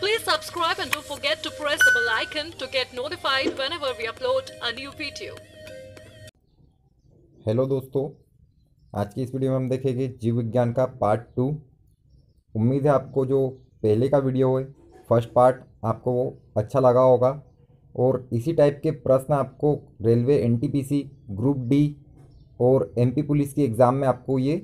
Please subscribe and don't forget to press the bell icon to get notified whenever we upload a new video. Hello दोस्तों, आज की इस video में हम देखेंगे जीव विज्ञान का पार्ट 2। उम्मीद है आपको जो पहले का वीडियो है फर्स्ट पार्ट आपको वो अच्छा लगा होगा और इसी टाइप के प्रश्न आपको रेलवे एनटीपीसी ग्रुप डी और एमपी पुलिस की एग्ज़ाम में आपको ये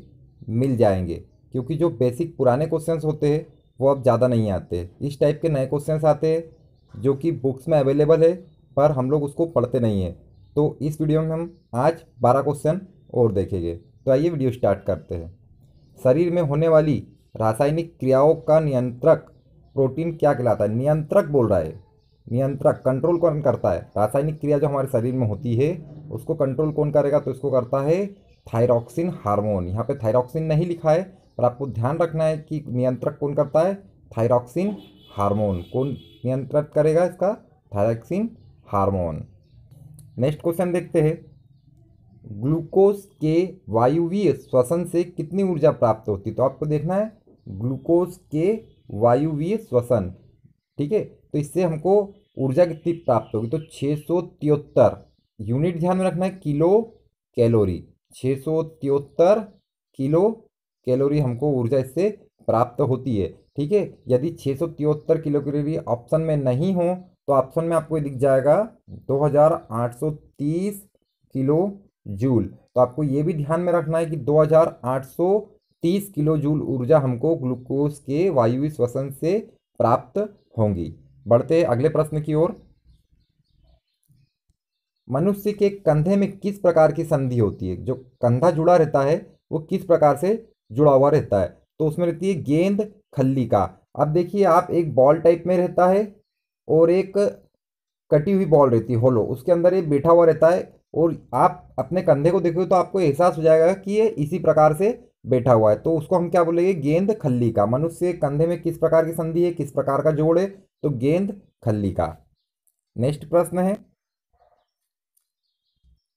मिल जाएंगे, क्योंकि जो बेसिक पुराने क्वेश्चंस होते हैं वो अब ज़्यादा नहीं आते। इस टाइप के नए क्वेश्चंस आते हैं जो कि बुक्स में अवेलेबल है पर हम लोग उसको पढ़ते नहीं हैं। तो इस वीडियो में हम आज 12 क्वेश्चन और देखेंगे। तो आइए वीडियो स्टार्ट करते हैं। शरीर में होने वाली रासायनिक क्रियाओं का नियंत्रक प्रोटीन क्या कहलाता है? नियंत्रक बोल रहा है, नियंत्रक कंट्रोल कौन करता है? रासायनिक क्रिया जो हमारे शरीर में होती है उसको कंट्रोल कौन करेगा? तो इसको करता है थायरॉक्सिन हार्मोन। यहाँ पे थायरॉक्सिन नहीं लिखा है पर आपको ध्यान रखना है कि नियंत्रक कौन करता है? Thyroxine hormone. कौन नियंत्रित करेगा इसका? Thyroxine hormone. नेक्स्ट क्वेश्चन देखते हैं। ग्लूकोज के वायुवीय श्वसन से कितनी ऊर्जा प्राप्त होती है? तो आपको देखना है ग्लूकोज के वायुवीय श्वसन, ठीक है, तो इससे हमको ऊर्जा कितनी प्राप्त होगी? तो 673 यूनिट ध्यान में रखना है, किलो कैलोरी। 673 किलो कैलोरी हमको ऊर्जा इससे प्राप्त होती है, ठीक है। यदि 673 किलो कैलोरी ऑप्शन में नहीं हो तो ऑप्शन में आपको दिख जाएगा 2830 किलो जूल। तो आपको ये भी ध्यान में रखना है कि 2830 किलो जूल ऊर्जा हमको ग्लूकोज के वायुवीय श्वसन से प्राप्त होंगी। बढ़ते अगले प्रश्न की ओर। मनुष्य के कंधे में किस प्रकार की संधि होती है? जो कंधा जुड़ा रहता है वो किस प्रकार से जुड़ा हुआ रहता है? तो उसमें रहती है गेंद खल्ली का। अब देखिए, आप एक बॉल टाइप में रहता है और एक कटी हुई बॉल रहती है होलो, उसके अंदर ये बैठा हुआ रहता है और आप अपने कंधे को देखोगे तो आपको एहसास हो जाएगा कि ये इसी प्रकार से बैठा हुआ है। तो उसको हम क्या बोलेंगे? गेंद खल्ली का। मनुष्य के कंधे में किस प्रकार की संधि है, किस प्रकार का जोड़ है? तो गेंद खल्ली का। नेक्स्ट प्रश्न है,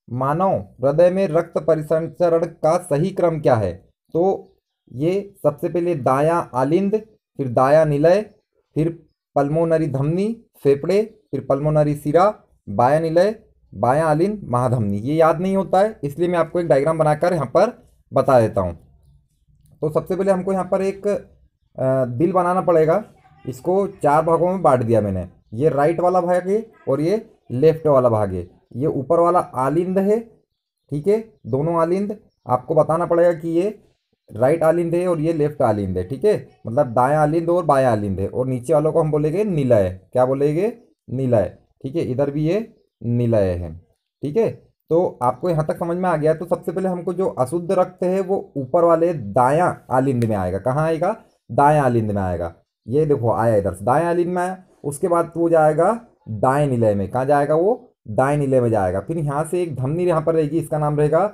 मानव हृदय में रक्त परिसंचरण का सही क्रम क्या है? तो ये सबसे पहले दायां आलिंद, फिर दायां निलय, फिर पल्मोनरी धमनी फेफड़े, फिर पल्मोनरी सिरा, बायां निलय, बायां आलिंद, महाधमनी। ये याद नहीं होता है, इसलिए मैं आपको एक डायग्राम बनाकर यहाँ पर बता देता हूँ। तो सबसे पहले हमको यहाँ पर एक दिल बनाना पड़ेगा। इसको 4 भागों में बांट दिया मैंने। ये राइट वाला भाग है और ये लेफ्ट वाला भाग है। ये ऊपर वाला आलिंद है, ठीक है, दोनों आलिंद। आपको बताना पड़ेगा कि ये राइट आलिंद है और ये लेफ्ट आलिंद है, ठीक है, मतलब दायां आलिंद और बायां आलिंद है। और नीचे वालों को हम बोलेंगे निलय। क्या बोलेंगे? निलय, ठीक है। इधर भी ये निलय है, ठीक है। तो आपको यहाँ तक समझ में आ गया। तो सबसे पहले हमको जो अशुद्ध रक्त है वो ऊपर वाले दायां आलिंद में आएगा। कहाँ आएगा? दायां आलिंद में आएगा। ये देखो आया, इधर से दायां आलिंद में आया। उसके बाद वो जाएगा दाएं निलय में। कहाँ जाएगा वो? दाएं निलय में जाएगा। फिर यहाँ से एक धमनी यहाँ पर रहेगी, इसका नाम रहेगा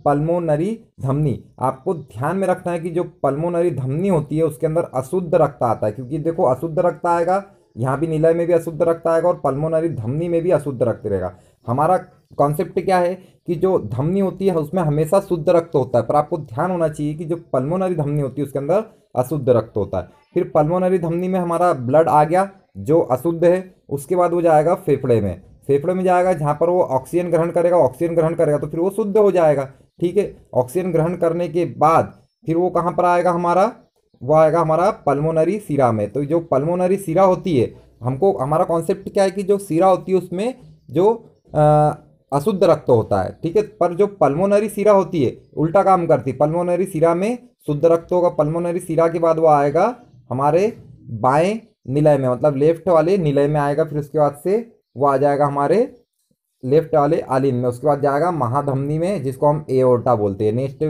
पल्मोनरी धमनी। आपको ध्यान में रखना है कि जो पल्मोनरी धमनी होती है उसके अंदर अशुद्ध रक्त आता है, क्योंकि देखो अशुद्ध रक्त आएगा, यहाँ भी निलय में भी अशुद्ध रक्त आएगा और पल्मोनरी धमनी में भी अशुद्ध रक्त रहेगा। हमारा कॉन्सेप्ट क्या है कि जो धमनी होती है उसमें हमेशा शुद्ध रक्त होता है, पर आपको ध्यान होना चाहिए कि जो पल्मोनरी धमनी होती है उसके अंदर अशुद्ध रक्त होता है। फिर पल्मोनरी धमनी में हमारा ब्लड आ गया जो अशुद्ध है। उसके बाद वो जाएगा फेफड़े में। फेफड़े में जाएगा जहाँ पर वो ऑक्सीजन ग्रहण करेगा। ऑक्सीजन ग्रहण करेगा तो फिर वो शुद्ध हो जाएगा, ठीक है। ऑक्सीजन ग्रहण करने के बाद फिर वो कहाँ पर आएगा? हमारा वो आएगा हमारा पल्मोनरी सिरा में। तो जो पल्मोनरी सिरा होती है, हमको हमारा कॉन्सेप्ट क्या है कि जो सिरा होती है उसमें जो अशुद्ध रक्त होता है, ठीक है, पर जो पल्मोनरी सिरा होती है उल्टा काम करती है। पल्मोनरी सिरा में शुद्ध रक्त होगा। पल्मोनरी सिरा के बाद वो आएगा हमारे बाएं निलय में, मतलब लेफ्ट वाले निलय में आएगा। फिर उसके बाद से वो आ जाएगा हमारे लेफ्ट वाले आलिंद में। उसके बाद जाएगा महाधमनी में, जिसको हम एओर्टा बोलते हैं। नेक्स्ट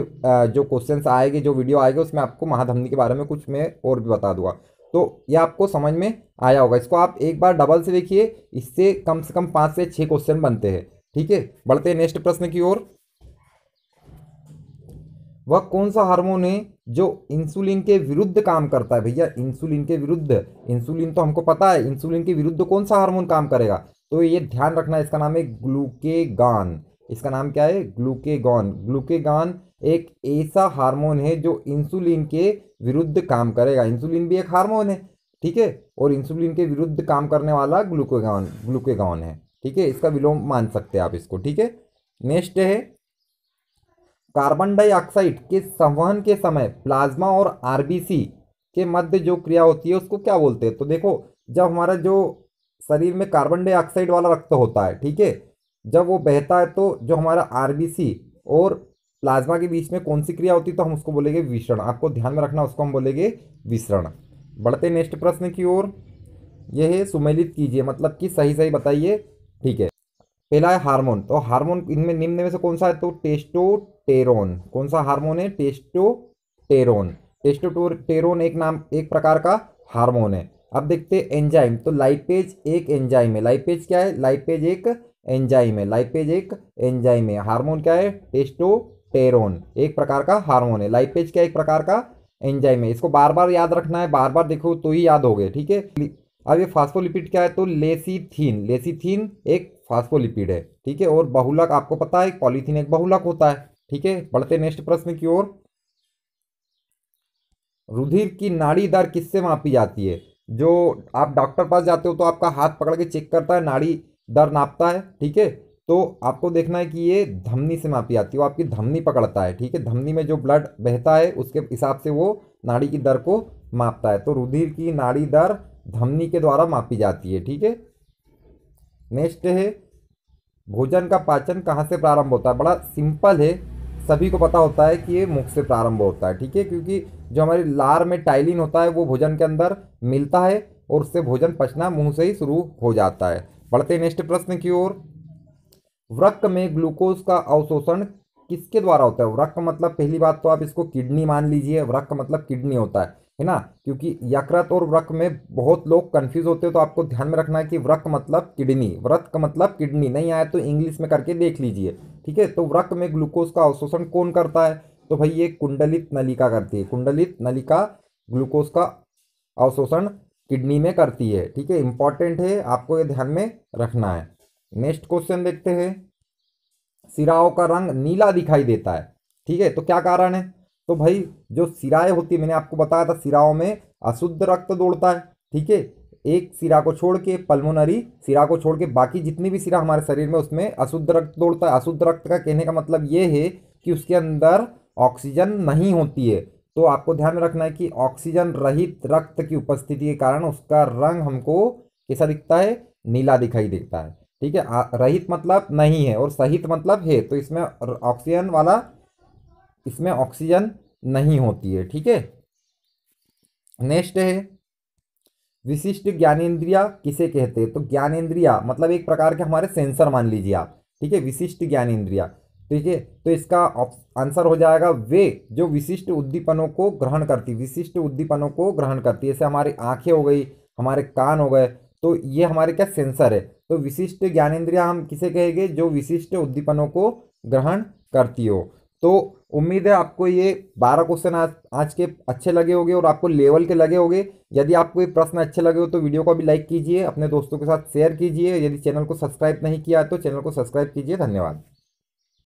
जो क्वेश्चंस आएंगे, जो वीडियो आएगा उसमें आपको महाधमनी के बारे में कुछ मैं और भी बता दूंगा। तो ये आपको समझ में आया होगा। इसको आप एक बार डबल से देखिए, इससे कम 5 से 6 क्वेश्चन बनते हैं, ठीक है। बढ़ते हैं नेक्स्ट प्रश्न की ओर। वह कौन सा हार्मोन है जो इंसुलिन के विरुद्ध काम करता है? भैया इंसुलिन के विरुद्ध, इंसुलिन तो हमको पता है, इंसुलिन के विरुद्ध कौन सा हार्मोन काम करेगा? तो ये ध्यान रखना है, इसका नाम है ग्लूकेगॉन। इसका नाम क्या है? ग्लूकेगॉन। ग्लूकेगॉन एक ऐसा हार्मोन है जो इंसुलिन के विरुद्ध काम करेगा। इंसुलिन भी एक हार्मोन है, ठीक है, और इंसुलिन के विरुद्ध काम करने वाला ग्लूकेगॉन है। ठीक है, इसका विलोम मान सकते हैं आप इसको। ठीक है, नेक्स्ट है कार्बन डाइऑक्साइड के संवहन के समय प्लाज्मा और आरबीसी के मध्य जो क्रिया होती है उसको क्या बोलते हैं? तो देखो, जब हमारा जो शरीर में कार्बन डाइऑक्साइड वाला रक्त होता है, ठीक है, जब वो बहता है तो जो हमारा आरबीसी और प्लाज्मा के बीच में कौन सी क्रिया होती है? तो हम उसको बोलेंगे विसरण। आपको ध्यान में रखना, उसको हम बोलेंगे विसरण। बढ़ते नेक्स्ट प्रश्न की ओर। यह है सुमेलित कीजिए, मतलब कि सही सही बताइए। ठीक है, पहला है हार्मोन। तो हार्मोन इनमें निम्न में से कौन सा है? तो टेस्टोस्टेरोन। कौन सा हार्मोन है? टेस्टोस्टेरोन। टेस्टोस्टेरोन एक प्रकार का हार्मोन है। अब देखते हैं एंजाइम। तो लाइपेज एक एंजाइम है। लाइपेज क्या है? लाइपेज एक एंजाइम है। लाइपेज एक एंजाइम है। हार्मोन क्या है? टेस्टोस्टेरोन एक प्रकार का हार्मोन है। लाइपेज क्या एक प्रकार का एंजाइम है। इसको बार बार याद रखना है, बार बार देखो तो ही याद हो गए। ठीक है, अब ये फास्फोलिपिड क्या है? तो लेसिथीन। लेसिथीन एक फास्फोलिपिड है। ठीक है, और बहुलक आपको पता है पॉलीथीन एक बहुलक होता है। ठीक है, बढ़ते नेक्स्ट प्रश्न की ओर। रुधिर की नाड़ी दर किससे मापी जाती है? जो आप डॉक्टर पास जाते हो तो आपका हाथ पकड़ के चेक करता है, नाड़ी दर नापता है। ठीक है, तो आपको देखना है कि ये धमनी से मापी जाती है, वो आपकी धमनी पकड़ता है। ठीक है, धमनी में जो ब्लड बहता है उसके हिसाब से वो नाड़ी की दर को मापता है। तो रुधिर की नाड़ी दर धमनी के द्वारा मापी जाती है। ठीक है, नेक्स्ट है भोजन का पाचन कहाँ से प्रारंभ होता है? बड़ा सिंपल है, सभी को पता होता है कि ये मुख से प्रारंभ होता है। ठीक है, क्योंकि जो हमारी लार में टाइलिन होता है वो भोजन के अंदर मिलता है और उससे भोजन पचना मुंह से ही शुरू हो जाता है। बढ़ते नेक्स्ट प्रश्न की ओर। वृक्क में ग्लूकोज का अवशोषण किसके द्वारा होता है? वृक्क मतलब पहली बात तो आप इसको किडनी मान लीजिए। वृक्क मतलब किडनी होता है ना, क्योंकि यकृत और वृक्क में बहुत लोग कंफ्यूज होते हैं। तो आपको ध्यान में रखना है कि वृक्क मतलब किडनी, वृक्क मतलब किडनी। नहीं आया तो इंग्लिश में करके देख लीजिए। ठीक है, तो वृक्क में ग्लूकोज का अवशोषण कौन करता है? तो भाई ये कुंडलित नलिका करती है। कुंडलित नलिका ग्लूकोज का अवशोषण किडनी में करती है। ठीक है, इंपॉर्टेंट है, आपको ये ध्यान में रखना है। नेक्स्ट क्वेश्चन देखते हैं। सिराओं का रंग नीला दिखाई देता है, ठीक है, तो क्या कारण है? तो भाई जो सिराएं होती है, मैंने आपको बताया था सिराओं में अशुद्ध रक्त दौड़ता है। ठीक है, एक सिरा को छोड़ के, पल्मोनरी सिरा को छोड़ के बाकी जितनी भी सिरा हमारे शरीर में उसमें अशुद्ध रक्त दौड़ता है। अशुद्ध रक्त का कहने का मतलब ये है कि उसके अंदर ऑक्सीजन नहीं होती है। तो आपको ध्यान में रखना है कि ऑक्सीजन रहित रक्त की उपस्थिति के कारण उसका रंग हमको कैसा दिखता है? नीला दिखाई देता है। ठीक है, रहित मतलब नहीं है और सहित मतलब है, तो इसमें ऑक्सीजन वाला, इसमें ऑक्सीजन नहीं होती है। ठीक है, नेक्स्ट है विशिष्ट ज्ञानेंद्रिया किसे कहते हैं? तो ज्ञानेंद्रिया मतलब एक प्रकार के हमारे सेंसर मान लीजिए आप। ठीक है, विशिष्ट ज्ञानेंद्रिया। ठीक है, तो इसका आंसर हो जाएगा वे जो विशिष्ट उद्दीपनों को ग्रहण करती, विशिष्ट उद्दीपनों को ग्रहण करती है। जैसे हमारी आंखें हो गई, हमारे कान हो गए, तो ये हमारे क्या सेंसर है। तो विशिष्ट ज्ञानेंद्रिया हम किसे कहेंगे? जो विशिष्ट उद्दीपनों को ग्रहण करती हो। तो उम्मीद है आपको ये 12 क्वेश्चन आज के अच्छे लगे होंगे और आपको लेवल के लगे होंगे। यदि आपको ये प्रश्न अच्छे लगे हो तो वीडियो को भी लाइक कीजिए, अपने दोस्तों के साथ शेयर कीजिए। यदि चैनल को सब्सक्राइब नहीं किया है तो चैनल को सब्सक्राइब कीजिए। धन्यवाद।